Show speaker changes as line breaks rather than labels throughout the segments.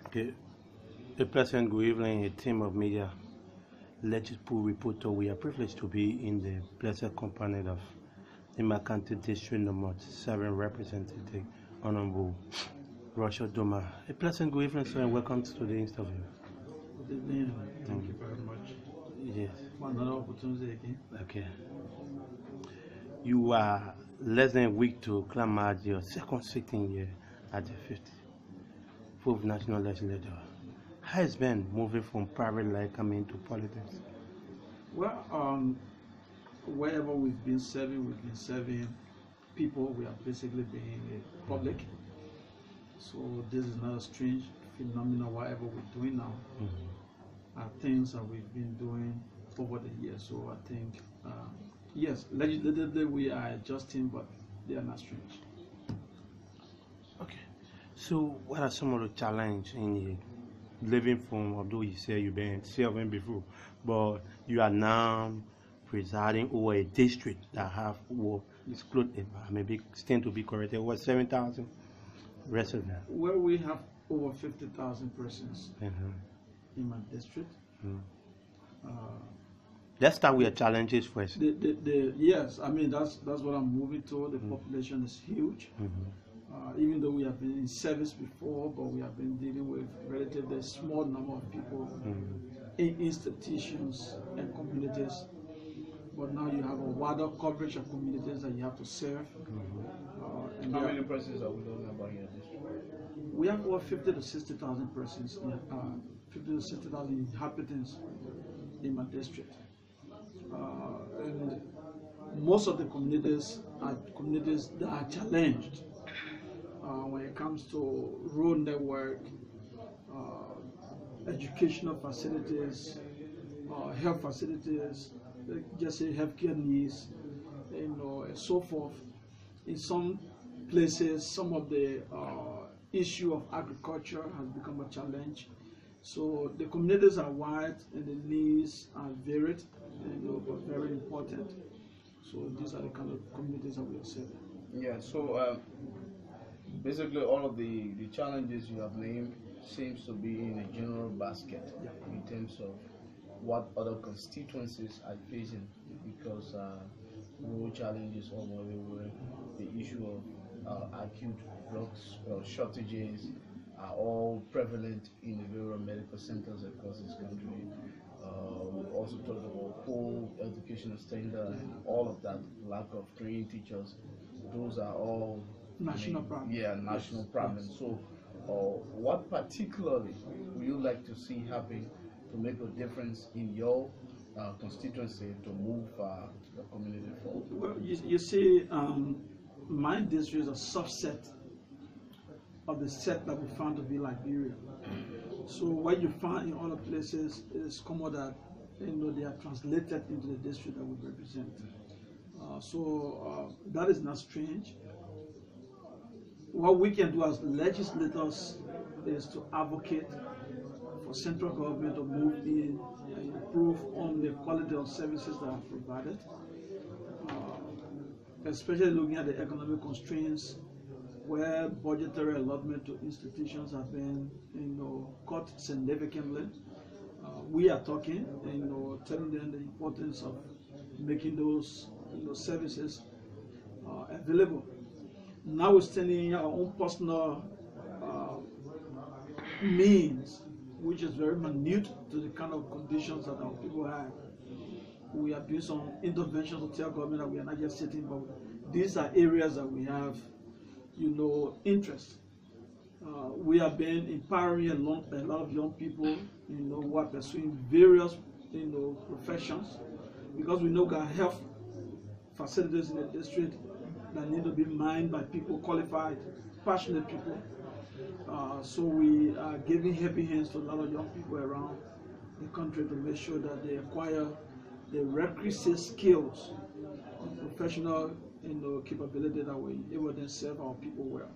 Okay. A pleasant good evening, a team of media legislative reporter. We are privileged to be in the blessed company of Nimba County District Number 7 Representative Honorable Russia Domah. A pleasant good evening, sir, and welcome to today's interview.
Good evening. Thank you very much.
Yes.
For another opportunity again.
Okay. You are less than a week to climb out your second sitting year at the 54th National Legislature. How has been moving from private life coming into politics?
Well, wherever we've been serving people. We have basically been a public. So this is not a strange phenomenon. Whatever we're doing now are things that we've been doing over the years. So I think, yes, legislatively we are adjusting, but they are not strange.
Okay. So what are some of the challenges in living from, although you say you've been serving before, but you are now presiding over a district that have excluded, maybe stand to be corrected, over 7,000 residents?
Well, we have over 50,000 persons in my district.
Let's start with your challenges first.
Yes, I mean that's what I'm moving to. The population is huge. Even though we have been in service before, but we have been dealing with relatively small number of people in institutions and communities. But now you have a wider coverage of communities that you have to serve.
How many persons are we talking about in your district?
We have over 50 to 60,000 persons, 50 to 60,000 inhabitants in my district. And most of the communities are communities that are challenged when it comes to road network, educational facilities, health facilities, just say healthcare needs, and so forth. In some places, some of the issue of agriculture has become a challenge. So the communities are wide and the needs are varied, but very important. So these are the kind of communities that we are serving.
Yeah, so basically all of the challenges you have named seems to be in a general basket in terms of what other constituencies are facing, because road challenges all over, the issue of acute drugs shortages are all prevalent in the various medical centers across this country. We also talked about poor educational standard and all of that, lack of trained teachers. Those are all
national problems.
Yeah, national problems. So, what particularly would you like to see happen to make a difference in your constituency to move the community forward?
Well, you see, my district is a subset of the set that we found to be Liberia. So what you find in other places is common that they are translated into the district that we represent. So that is not strange. What we can do as legislators is to advocate for central government to move in and improve on the quality of services that are provided, especially looking at the economic constraints where budgetary allotment to institutions have been cut significantly. We are talking, telling them the importance of making those services available. Notwithstanding our own personal means, which is very minute to the kind of conditions that our people have. We are doing some interventions to tell government that we are not just sitting, but these are areas that we have, interest. We have been empowering a lot of young people, who are pursuing various, professions, because we know we got health facilities in the district that need to be mined by people, qualified, passionate people. So we are giving helping hands to a lot of young people around the country to make sure that they acquire the requisite skills and professional capability that we able to serve our people well.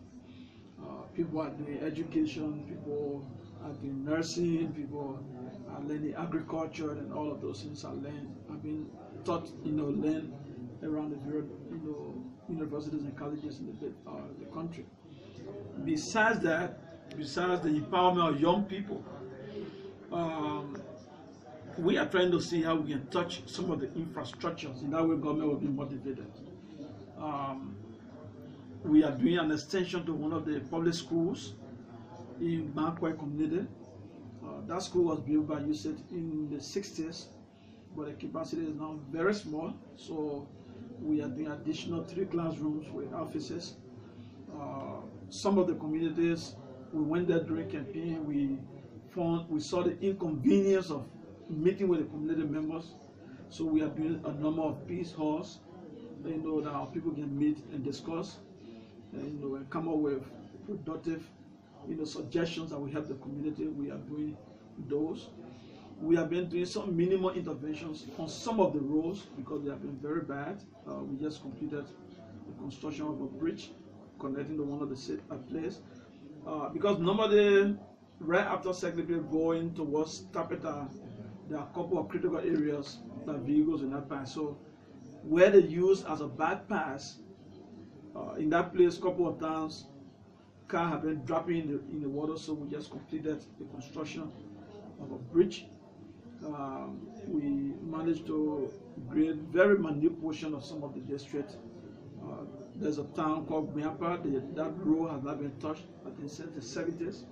People are doing education, people are doing nursing, people are learning agriculture, and all of those things are being taught, learned around the various, universities and colleges in the country. Besides that, besides the empowerment of young people, we are trying to see how we can touch some of the infrastructures. In that way, government will be motivated. We are doing an extension to one of the public schools in Bankwai community. That school was built by USAID in the 60s, but the capacity is now very small. So we are doing additional 3 classrooms with offices. Some of the communities, we went there during campaign. We saw the inconvenience of meeting with the community members. So we are doing a number of peace halls, that our people can meet and discuss, and come up with productive, suggestions that will help the community. We are doing those. We have been doing some minimal interventions on some of the roads because they have been very bad. We just completed the construction of a bridge connecting to one of the place. Because normally, right after Secretary going towards Tapeta, there are a couple of critical areas that vehicles will not pass. So where they use as a bypass, in that place, a couple of times, cars have been dropping in the water. So we just completed the construction of a bridge. We managed to grade very minute portion of some of the district. There's a town called Nimba. That road has not been touched, I think, since the 70s.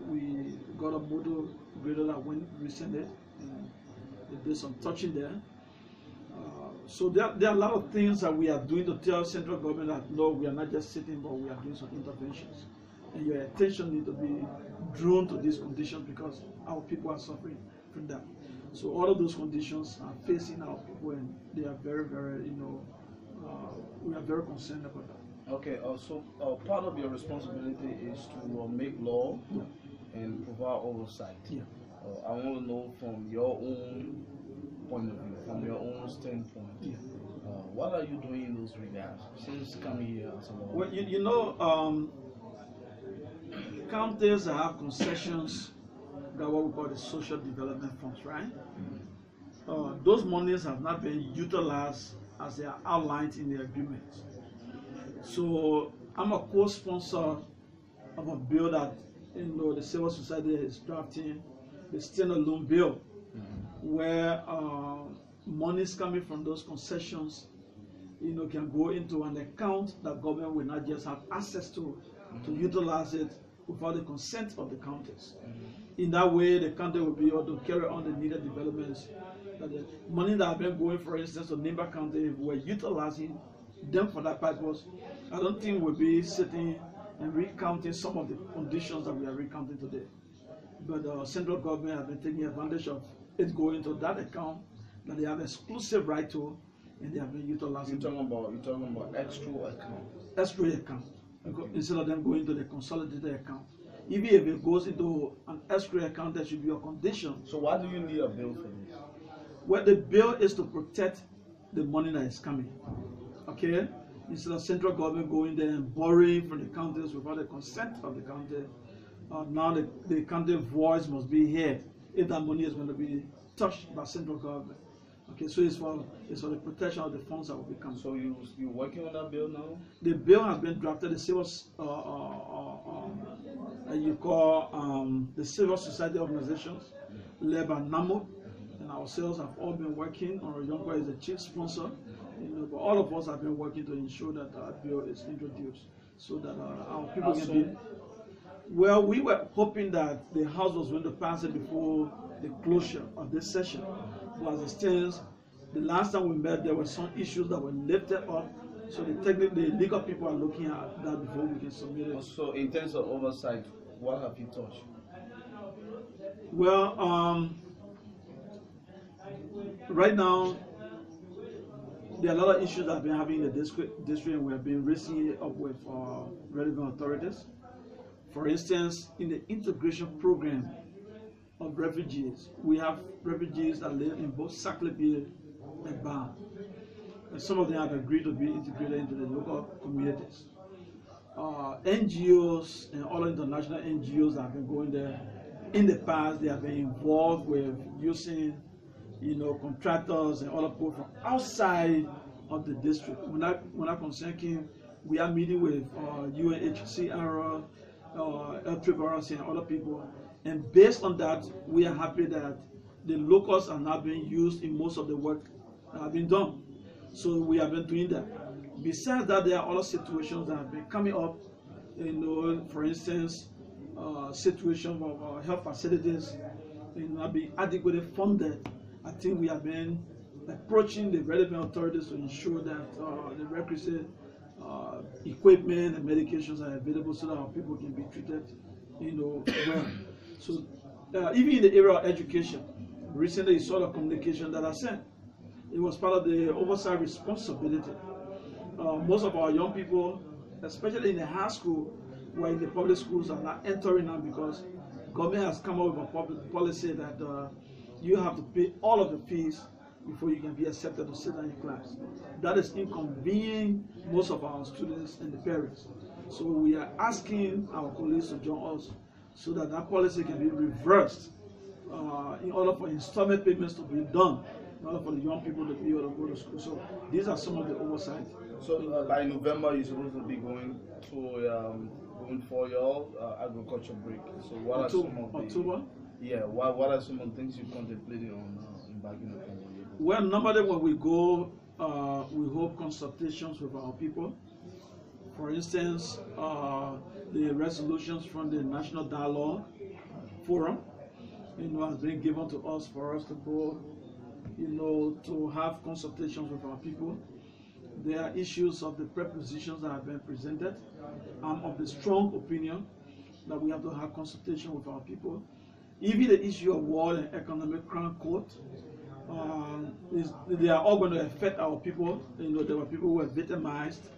We got a motor grader that went recently, and they did some touching there. So there are a lot of things that we are doing to tell central government that no, we are not just sitting, but we are doing some interventions. And your attention needs to be drawn to these conditions because our people are suffering from that. So all of those conditions are facing our people, and they are very, very, we are very concerned about that.
Okay, so part of your responsibility is to make law and provide oversight.
Yeah.
I want to know from your own point of view, from your own standpoint, what are you doing in those regards since coming here as a lawyer?
Well, counties that have concessions, that what we call the social development funds, right? Those monies have not been utilized as they are outlined in the agreement. So I'm a co-sponsor of a bill that the civil society is drafting, the standalone bill, where monies coming from those concessions, can go into an account that government will not just have access to utilize it without the consent of the counties. In that way, the county will be able to carry on the needed developments. That the money that have been going, for instance, to Nimba County, if we're utilizing them for that purpose, I don't think we'll be sitting and recounting some of the conditions that we are recounting today. But the central government has been taking advantage of it going to that account that they have exclusive right to, and they have been utilizing.
You're talking about escrow account.
Escrow account, instead of them going to the consolidated account. Even if it goes into an escrow account, there should be a condition.
So why do you need a bill for this?
Well, the bill is to protect the money that is coming. Okay? Instead of central government going there and borrowing from the counties without the consent of the county, now the county voice must be heard if that money is going to be touched by central government. Okay, so it's for the protection of the funds that will be coming.
So you're working on that bill now?
The bill has been drafted. The civil the civil society organizations led by NAMO, and ourselves have all been working. Yonko is the chief sponsor. But all of us have been working to ensure that that bill is introduced so that our people can be. Well, we were hoping that the House was going to pass it before the closure of this session. But as it stands, the last time we met, there were some issues that were lifted up. So the legal people are looking at that before we can submit it.
So in terms of oversight, what have you touched?
Well, right now, there are a lot of issues that have been having in the district, and we have been raising it up with relevant authorities. For instance, in the integration program of refugees, we have refugees that live in both Saklepi and Ban. And some of them have agreed to be integrated into the local communities. NGOs and other international NGOs that have been going there, in the past, they have been involved with using contractors and other people from outside of the district. When I concern King, we are meeting with UNHCR, and other people. And based on that, we are happy that the locals are now being used in most of the work that have been done. So we have been doing that. Besides that, there are other situations that have been coming up. You know, for instance, situation of health facilities, you know, being adequately funded. I think we have been approaching the relevant authorities to ensure that the requisite equipment and medications are available so that our people can be treated, you know, well. So even in the area of education, recently you saw the communication that I sent. It was part of the oversight responsibility. Most of our young people, especially in the high school, who are in the public schools, are not entering now because government has come up with a public policy that you have to pay all of the fees before you can be accepted to sit down in class. That is inconveniencing most of our students and the parents. So we are asking our colleagues to join us so that that policy can be reversed in order for installment payments to be done, in order for the young people to be able to go to school. So these are some of the oversight.
So by November, you're supposed to be going to going for your agriculture break. So what are some of the
October?
Yeah, what are some of the things you contemplated on embarking upon?
Well, normally when we go, we hold consultations with our people. For instance, the resolutions from the National Dialogue Forum, you know, has been given to us for us to go, you know, to have consultations with our people. There are issues of the prepositions that have been presented. I'm of the strong opinion that we have to have consultation with our people. Even the issue of war and economic crime court, they are all going to affect our people. You know, there were people who were victimized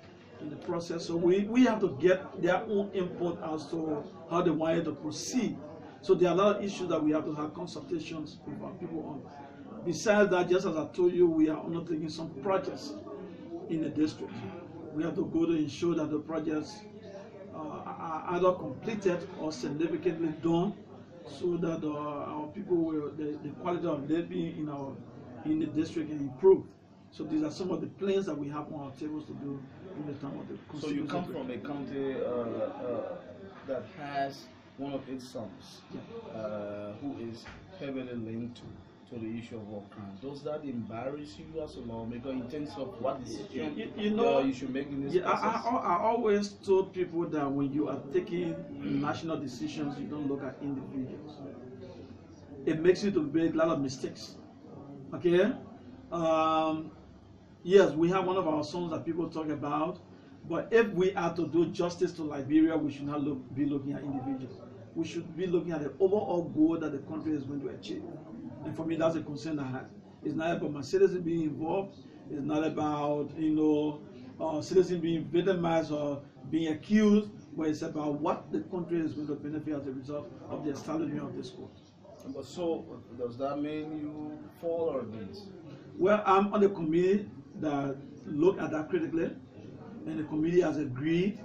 in the process. So we have to get their own input as to how they wanted to proceed. So there are a lot of issues that we have to have consultations with our people on. Besides that, just as I told you, we are undertaking some projects in the district. We have to go to ensure that the projects are either completed or significantly done, so that our people will, the quality of living in the district can improve. So these are some of the plans that we have on our tables to do in the time of the.
So you come from a county that has one of its sons who is heavily linked to the issue of war crime. Does that embarrass you as a lawmaker in terms of what decision you should make in this process?
I always told people that when you are taking national decisions, you don't look at individuals. It makes you to make a lot of mistakes. Okay? Yes, we have one of our sons that people talk about, but if we are to do justice to Liberia, we should not be looking at individuals. We should be looking at the overall goal that the country is going to achieve. And for me, that's a concern I have. It's not about my citizens being involved. It's not about, you know, citizens being victimized or being accused, but it's about what the country is going to benefit as a result of the establishment of this court.
But so, does that mean you fall or against?
Well, I'm on the committee that look at that critically, and the committee has agreed,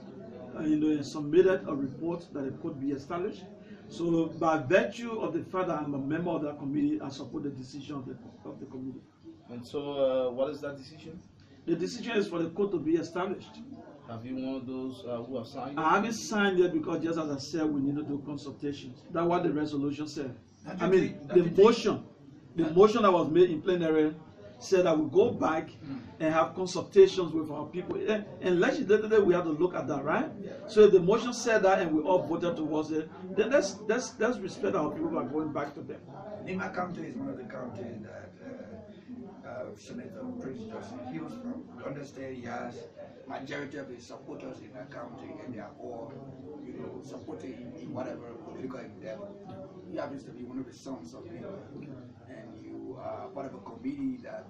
you know, and submitted a report that it could be established. So, by virtue of the fact that I'm a member of that committee, I support the decision of the committee.
And so, what is that decision?
The decision is for the court to be established.
Have you one of those who have signed it?
I haven't signed yet because, just as I said, we need to do consultations. That's what the resolution said. I mean, the motion that was made in plenary said that we go back and have consultations with our people. And legislatively, we have to look at that, right? So if the motion said that and we all voted towards it, then let's respect our people by going back to them.
Nimba County is one of the counties that Senator Prince Johnson hails from. We understand he has majority of his supporters in that county, and they are all, you know, supporting him in whatever political endeavor. He happens to be one of the sons of him, and you are part of a committee that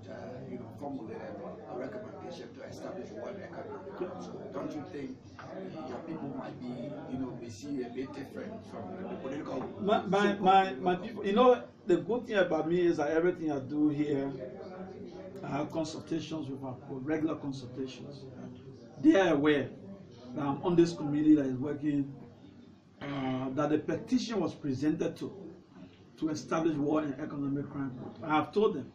you know, formulated a recommendation to establish one economic. So don't you think your people might be, you know, may see a bit different from the political?
My people, you know, the good thing about me is that everything I do here, I have consultations with our people, regular consultations. They are aware that I'm on this committee that is working, that the petition was presented to establish war and economic crime court. I have told them,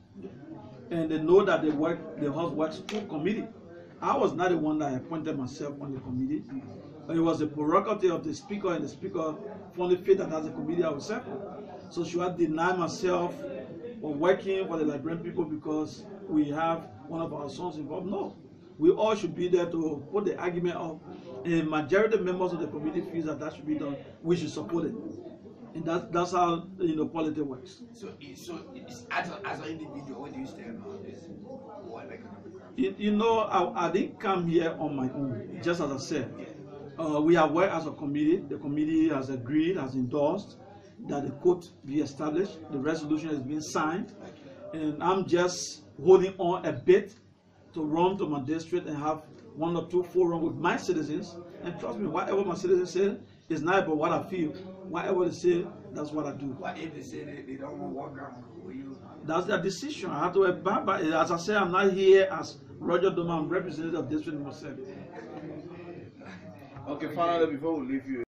and they know that the House works through committee. I was not the one that appointed myself on the committee. It was the prerogative of the speaker, and the speaker only felt that as a committee I was separate. So should I deny myself of working for the Liberian people because we have one of our sons involved? No. We all should be there to put the argument up. A majority of members of the committee feels that that should be done. We should support it. And that's how politics works.
So it's as an individual, what do you stand on this?
I didn't come here on my own, just as I said. We have worked as a committee. The committee has agreed, has endorsed that the court be established. The resolution has been signed. And I'm just holding on a bit to run to my district and have 1 or 2 forums with my citizens. And trust me, whatever my citizens say is not about what I feel. Whatever they say, that's what I do.
What if they say they don't want to work out with you?
That's their decision. I have to abide by it. As I say, I'm not here as Roger Domah, I'm representative of District Number 7.
Okay, finally, before we leave you,